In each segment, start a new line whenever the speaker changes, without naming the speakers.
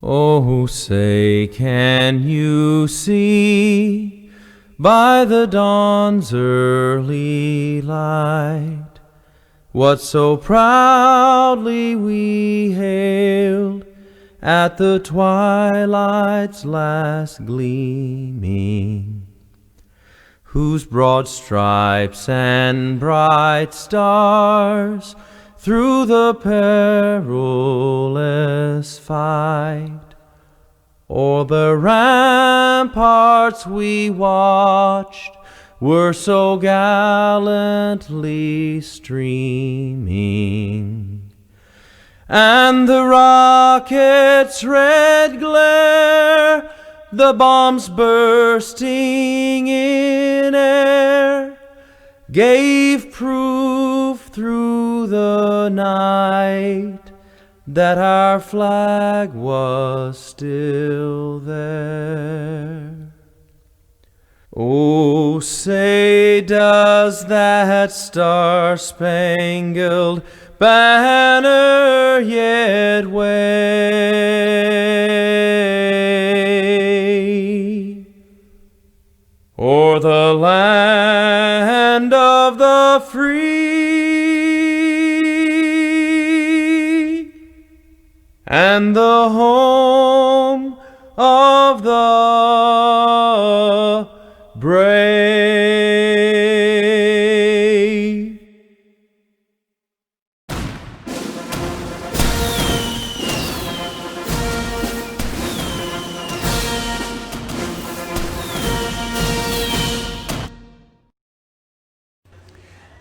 Oh, say, can you see by the dawn's early light what so proudly we hailed at the twilight's last gleaming, whose broad stripes and bright stars through the perilous fight o'er the ramparts we watched were so gallantly streaming, and the rocket's red glare, the bombs bursting in air, gave proof through the night that our flag was still there. Oh, say, does that star-spangled banner yet wave o'er the land of the free and the home of the brave?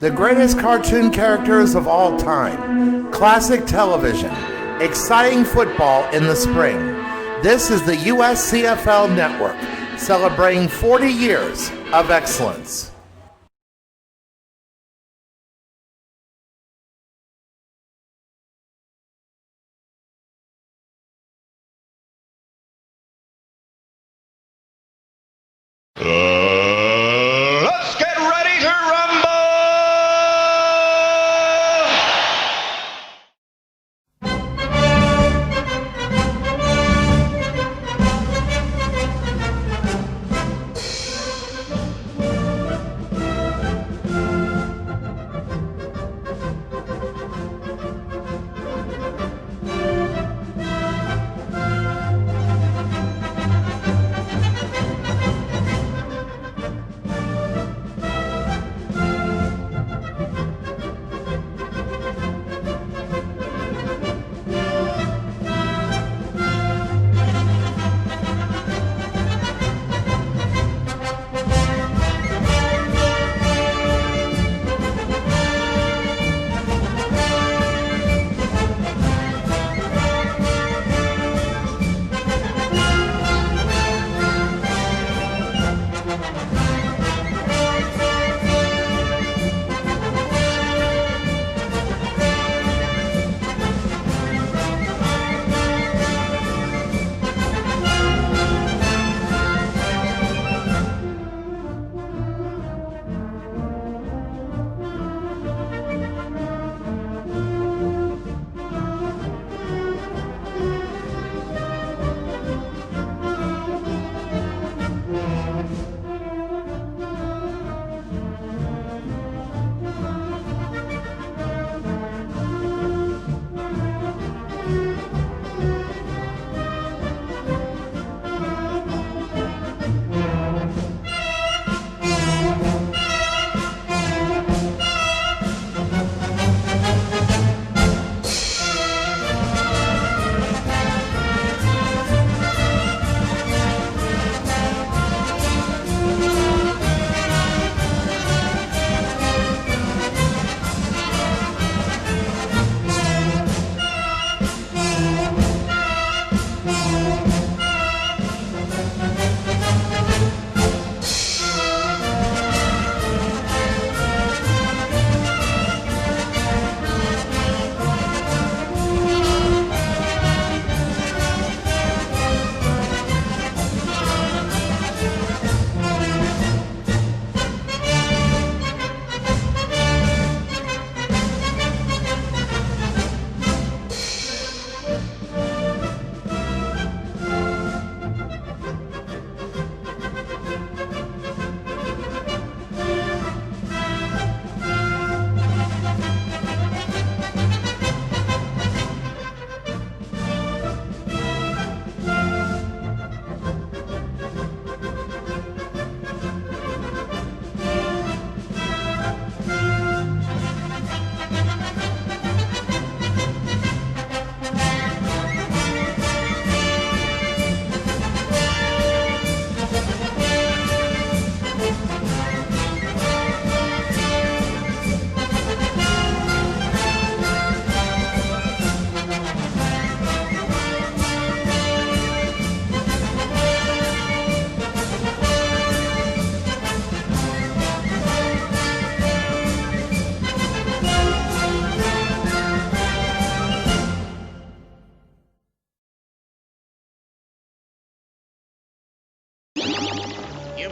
The greatest cartoon characters of all time, classic television, exciting football in the spring. This is the USCFL Network, celebrating 40 years of excellence.
Let's get ready to rumble!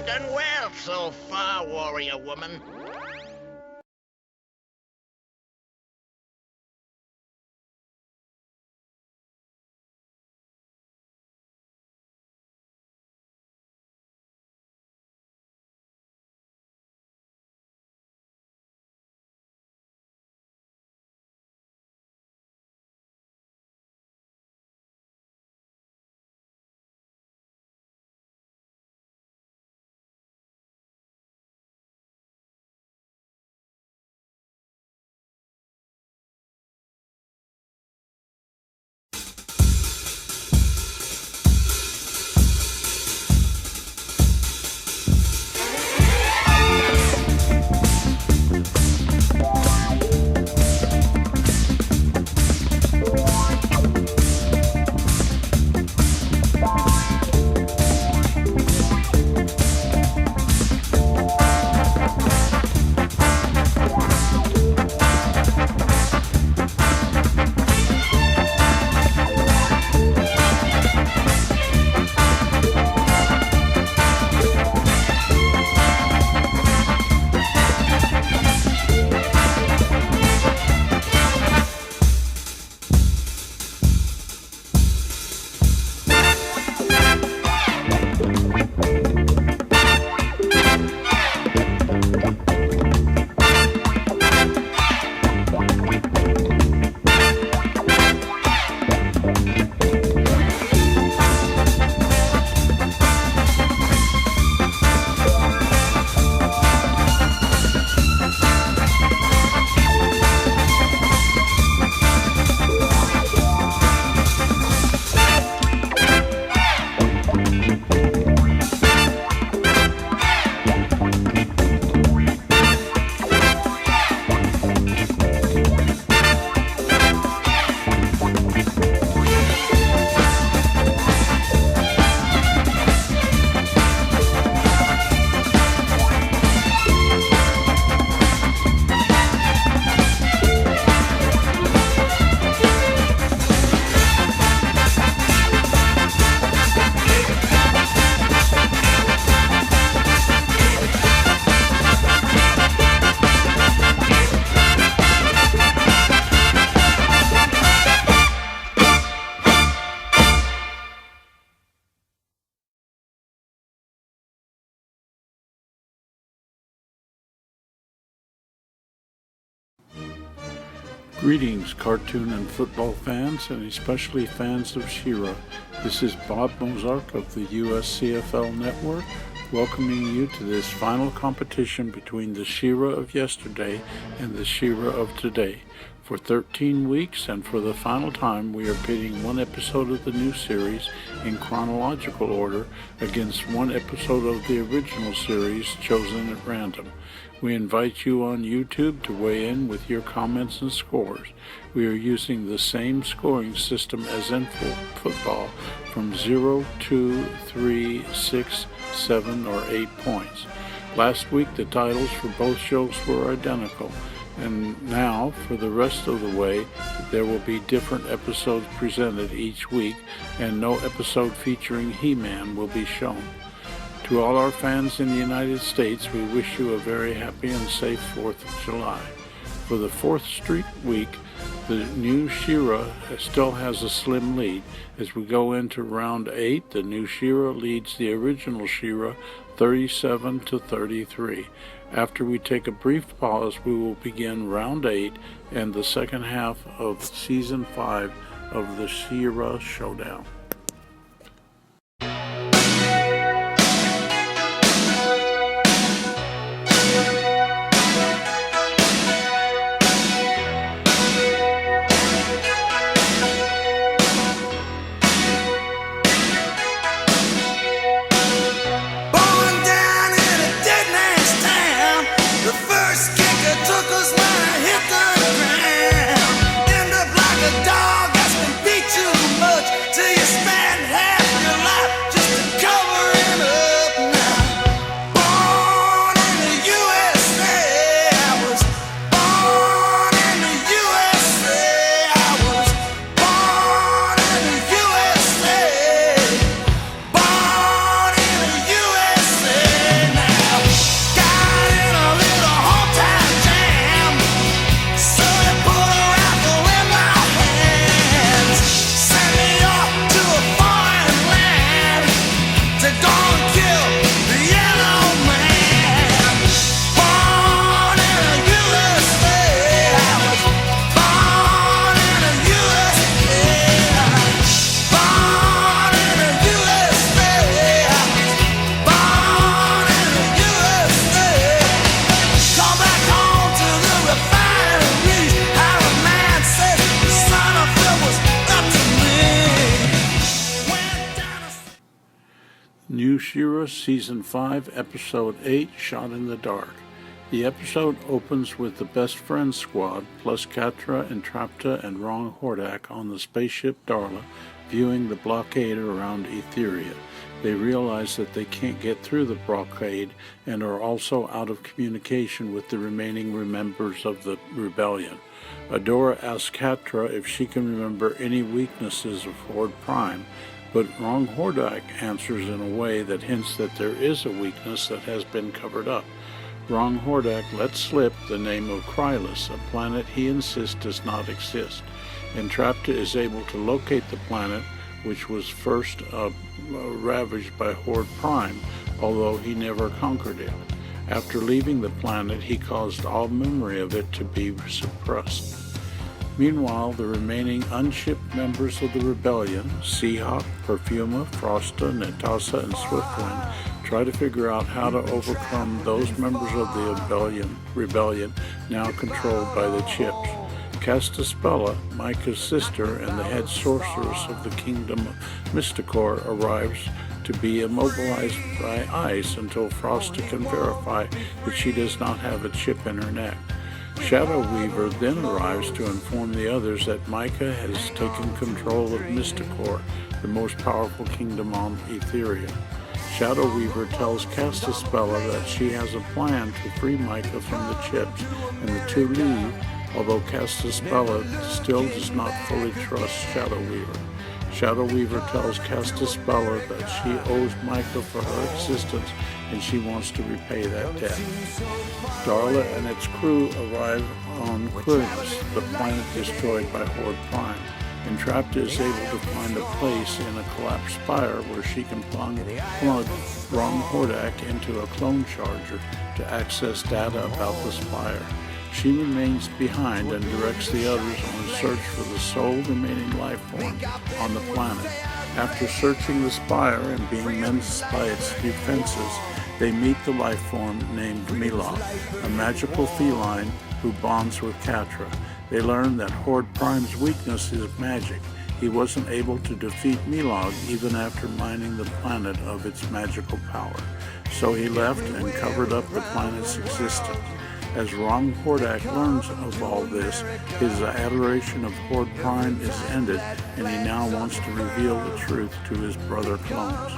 You've done well so far, warrior woman.
Greetings, cartoon and football fans, and especially fans of She-Ra. This is Bob Mozark of the USCFL Network, welcoming you to this final competition between the She-Ra of yesterday and the She-Ra of today. For 13 weeks, and for the final time, we are pitting one episode of the new series in chronological order against one episode of the original series chosen at random. We invite you on YouTube to weigh in with your comments and scores. We are using the same scoring system as in football, from 0, 2, 3, 6, 7, or 8 points. Last week the titles for both shows were identical, and now for the rest of the way there will be different episodes presented each week, and no episode featuring He-Man will be shown. To all our fans in the United States, we wish you a very happy and safe 4th of July. For the 4th straight week, the new She-Ra still has a slim lead. As we go into round 8, the new She-Ra leads the original She-Ra 37-33. After we take a brief pause, we will begin round 8 and the second half of season 5 of the She-Ra Showdown.
Till you
She-Ra Season 5, Episode 8, Shot in the Dark. The episode opens with the Best Friends Squad, plus Catra, Entrapta, and Rong Hordak on the spaceship Darla, viewing the blockade around Etheria. They realize that they can't get through the blockade and are also out of communication with the remaining members of the rebellion. Adora asks Catra if she can remember any weaknesses of Horde Prime, but Rong Hordak answers in a way that hints that there is a weakness that has been covered up. Rong Hordak lets slip the name of Krylus, a planet he insists does not exist. Entrapta is able to locate the planet, which was first ravaged by Horde Prime, although he never conquered it. After leaving the planet, he caused all memory of it to be suppressed. Meanwhile, the remaining unshipped members of the rebellion, Seahawk, Perfuma, Frosta, Netasa, and Swiftwind, try to figure out how to overcome those members of the rebellion now controlled by the chips. Castaspella, Micah's sister and the head sorceress of the kingdom of Mysticor, arrives to be immobilized by ice until Frosta can verify that she does not have a chip in her neck. Shadow Weaver then arrives to inform the others that Micah has taken control of Mysticor, the most powerful kingdom on Etheria. Shadow Weaver tells Castaspella that she has a plan to free Micah from the chips, and the two leave, although Castaspella still does not fully trust Shadow Weaver. Shadow Weaver tells Castaspella that she owes Micah for her existence and she wants to repay that debt. Darla and its crew arrive on Quiris, the planet destroyed by Horde Prime. Entrapta is able to find a place in a collapsed spire where she can plug Rong Hordak into a clone charger to access data about the spire. She remains behind and directs the others on a search for the sole remaining life form on the planet. After searching the spire and being menaced by its defenses, they meet the life form named Milog, a magical feline who bonds with Catra. They learn that Horde Prime's weakness is magic. He wasn't able to defeat Milog even after mining the planet of its magical power. So he left and covered up the planet's existence. As Rong Hordak learns of all this, his adoration of Horde Prime is ended, and he now wants to reveal the truth to his brother clones.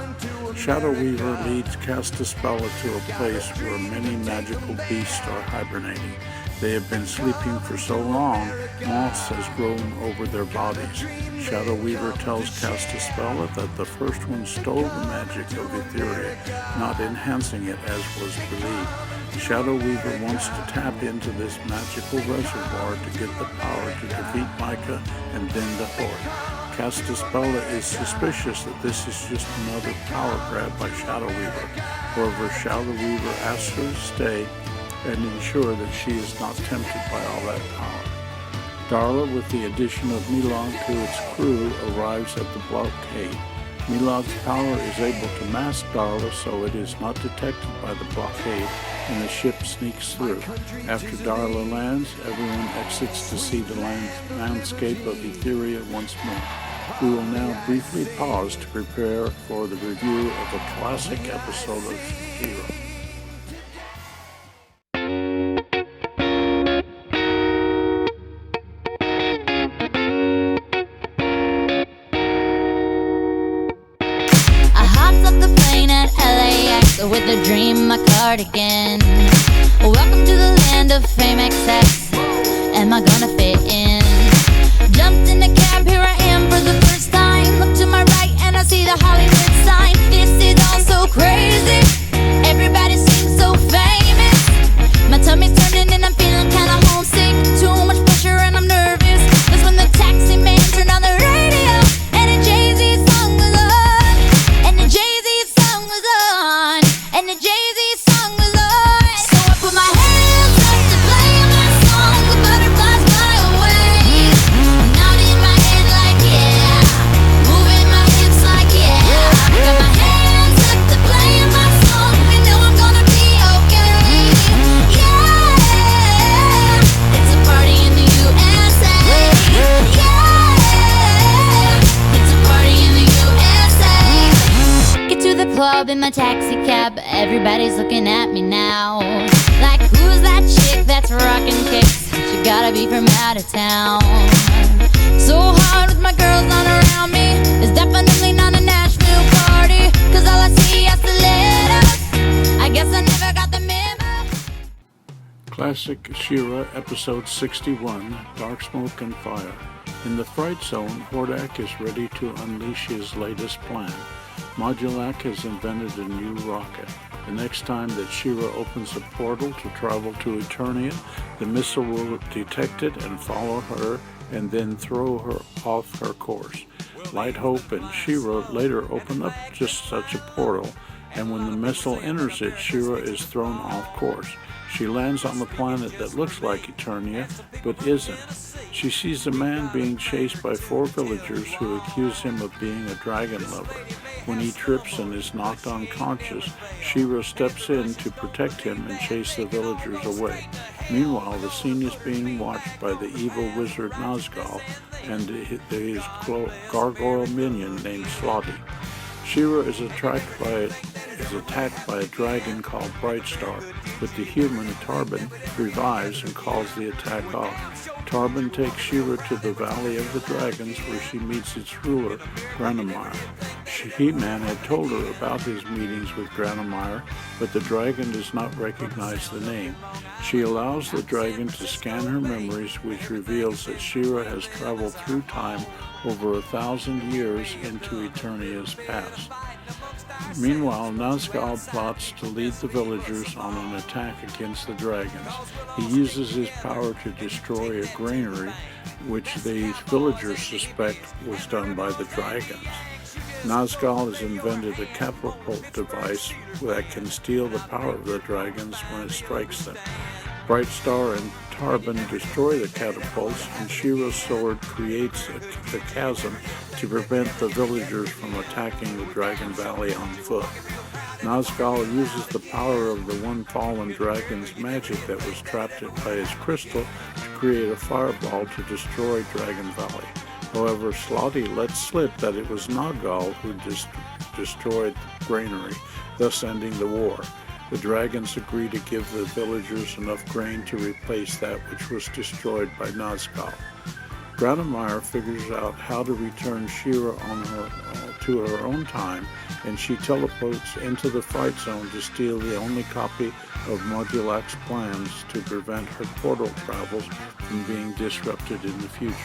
Shadow Weaver leads Castaspella to a place where many magical beasts are hibernating. They have been sleeping for so long, moss has grown over their bodies. Shadow Weaver tells Castaspella that the first one stole the magic of Etheria, not enhancing it as was believed. Shadow Weaver wants to tap into this magical reservoir to get the power to defeat Micah and then the Horde. Castaspella is suspicious that this is just another power grab by Shadow Weaver. However, Shadow Weaver asks her to stay and ensure that she is not tempted by all that power. Darla, with the addition of Milog to its crew, arrives at the blockade. Milog's power is able to mask Darla so it is not detected by the blockade, and the ship sneaks through. After Darla lands, everyone exits to see the landscape of Etheria once more. We will now briefly pause to prepare for the review of a classic episode of She-Ra.
With a dream, my cardigan. Welcome to the land of fame excess. Am I gonna fit in? Jumped in the cab, here I am for the first time. Look to my right and I see the Hollywood sign. This is all so crazy. Everybody seems so famous. My tummy's turning and I'm feeling kinda homesick. Too much pressure and I'm nervous. That's when the taxi man turned on the radio and a Jay-Z song was on. And the Jay-Z song was on. And the Jay-Z song was on. So I put my hands up to play my song. The butterflies fly away. my taxi cab, everybody's looking at me now. Like, who's that chick that's rockin' kicks? She gotta be from out of town. So hard with my girls on around me. It's definitely not a Nashville party, 'cause all I see is the letters. I guess I never got the memo.
Classic She-Ra, Episode 61, Dark Smoke and Fire. In the Fright Zone, Hordak is ready to unleash his latest plan. Modulak has invented a new rocket. The next time that She-Ra opens a portal to travel to Eternia, the missile will detect it and follow her and then throw her off her course. Light Hope and She-Ra later open up just such a portal, and when the missile enters it, She-Ra is thrown off course. She lands on the planet that looks like Eternia, but isn't. She sees a man being chased by 4 villagers who accuse him of being a dragon lover. When he trips and is knocked unconscious, She-Ra steps in to protect him and chase the villagers away. Meanwhile, the scene is being watched by the evil wizard Nazgul and his gargoyle minion named Slotty. She-Ra is attacked by a dragon called Brightstar, but the human Tarban revives and calls the attack off. Tarban takes She-Ra to the Valley of the Dragons, where she meets its ruler, Granomire. He-Man had told her about his meetings with Granomire, but the dragon does not recognize the name. She allows the dragon to scan her memories, which reveals that She-Ra has traveled through time over 1,000 years into Eternia's past. Meanwhile, Nazgul plots to lead the villagers on an attack against the dragons. He uses his power to destroy a granary, which the villagers suspect was done by the dragons. Nazgul has invented a catapult device that can steal the power of the dragons when it strikes them. Brightstar and Tarban destroy the catapults, and She-Ra's sword creates a chasm to prevent the villagers from attacking the Dragon Valley on foot. Nazgul uses the power of the one fallen dragon's magic that was trapped by his crystal to create a fireball to destroy Dragon Valley. However, Slotty lets slip that it was Nazgul who destroyed the granary, thus ending the war. The dragons agree to give the villagers enough grain to replace that which was destroyed by Nazgul. Granomire figures out how to return She-Ra to her own time, and she teleports into the Fright Zone to steal the only copy of Modulak's plans to prevent her portal travels from being disrupted in the future.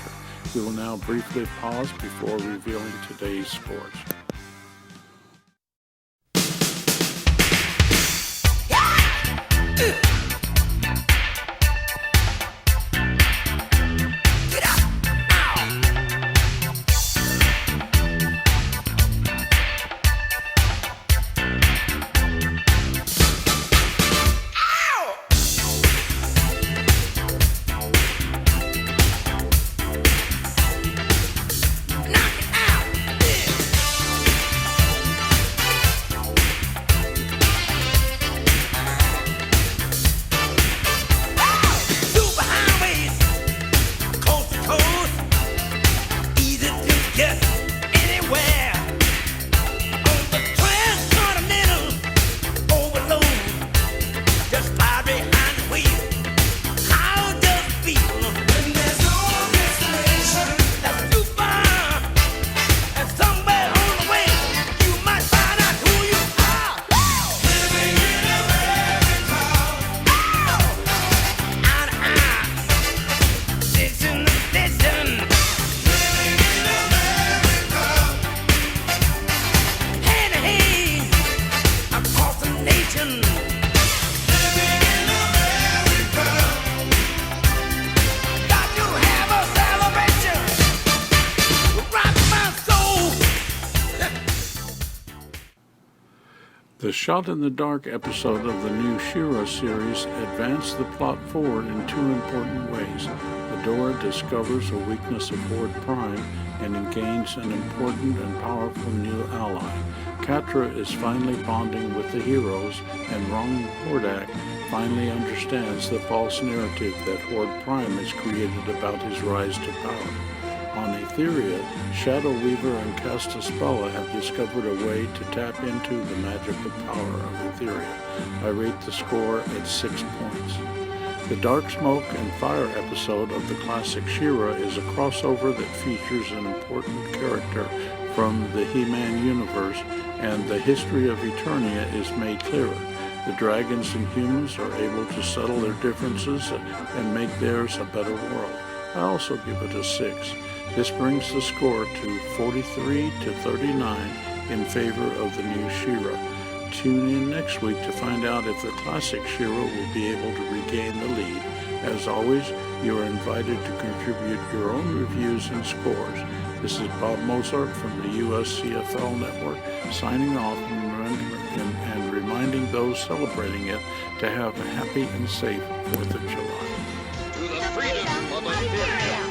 We will now briefly pause before revealing today's scores. The shot-in-the-dark episode of the new She-Ra series advanced the plot forward in 2 important ways. Adora discovers a weakness of Horde Prime and gains an important and powerful new ally. Catra is finally bonding with the heroes, and Rong Hordak finally understands the false narrative that Horde Prime has created about his rise to power. On Etheria, Shadow Weaver and Castaspella have discovered a way to tap into the magical power of Etheria. I rate the score at 6 points. The Dark Smoke and Fire episode of the classic She-Ra is a crossover that features an important character from the He-Man universe, and the history of Eternia is made clearer. The dragons and humans are able to settle their differences and make theirs a better world. I also give it a 6. This brings the score to 43 to 39 in favor of the new She-Ra. Tune in next week to find out if the classic She-Ra will be able to regain the lead. As always, you are invited to contribute your own reviews and scores. This is Bob Mozart from the USCFL Network, signing off and reminding those celebrating it to have a happy and safe 4th of July.
To the freedom of Etheria.